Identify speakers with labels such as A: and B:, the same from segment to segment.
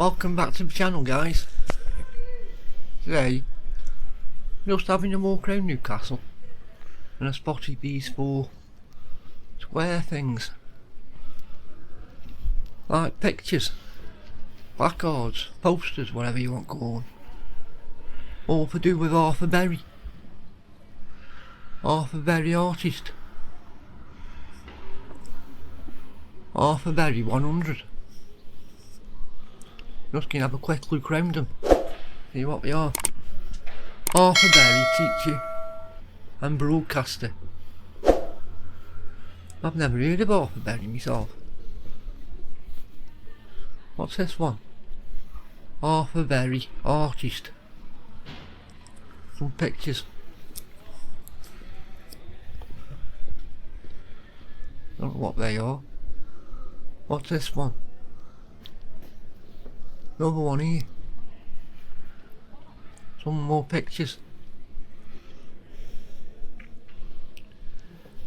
A: Welcome back to the channel, guys. Today, just having a walk around Newcastle and I spotted these 4 square things, like pictures, placards, posters, whatever you want to call them, all to do with Arthur Berry artist, Arthur Berry 100. Just gonna have a quick look round them, see what they are. Arthur Berry, teacher and broadcaster. I've never heard of Arthur Berry myself. What's this one? Arthur Berry, artist. Some pictures. Don't know what they are. What's this one? Another one here. Some more pictures.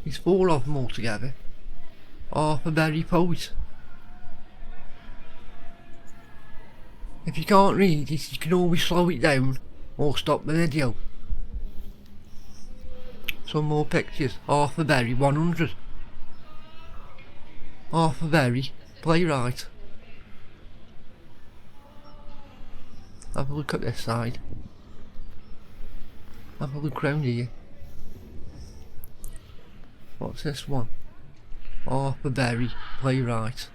A: There's 4 of them all together. Arthur Berry poet. If you can't read it, you can always slow it down or stop the video. Some more pictures. Arthur Berry 100. Arthur Berry, playwright. Have a look at this side. Have a look round here. What's this one? Arthur Berry, playwright.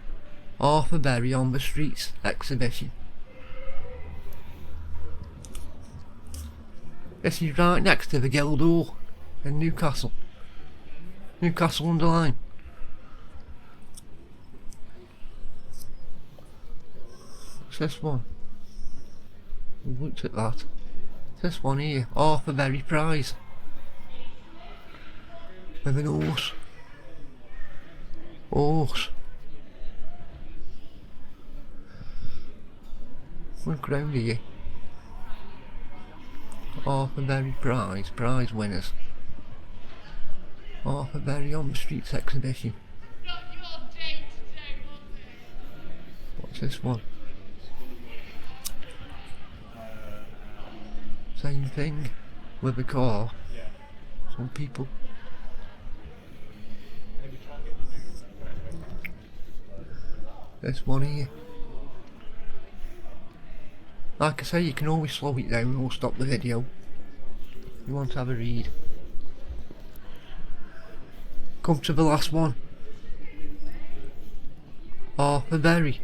A: Arthur Berry on the Streets exhibition. This is right next to the Guildhall in Newcastle. Newcastle-under-Lyme. What's this one? We've looked at that. This one here, Arthur Berry Prize. With an horse. Look round here. Arthur Berry Prize, prize winners. Arthur Berry on the Streets exhibition. What's this one? Same thing with a car. Some people. This one here. Like I say, you can always slow it down or stop the video if you want to have a read. Come to the last one. Arthur Berry.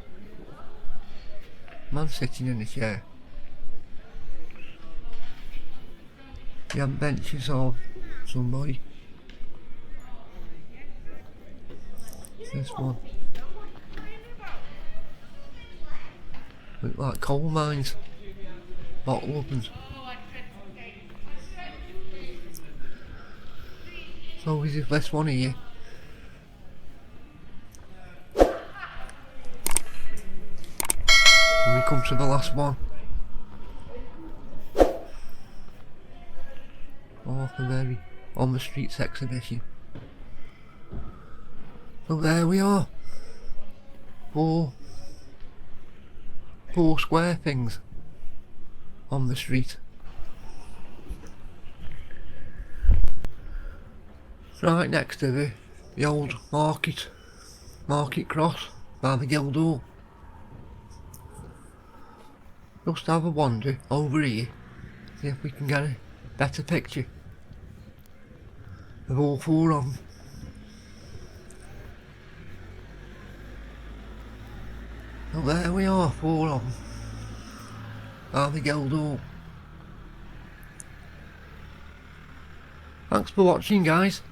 A: Man sitting in a chair. You have benches of somebody. This one. Look like coal mines. Bottle opens. So is this one here? And we come to the last one. Arthur Berry on the Streets exhibition. So there we are. 4 square things on the street. Right next to the old market cross by the Guildhall. Just have a wander over here, see if we can get a better picture of all 4 of them. So there we are, 4 of them by the Guildhall. Thanks for watching, guys.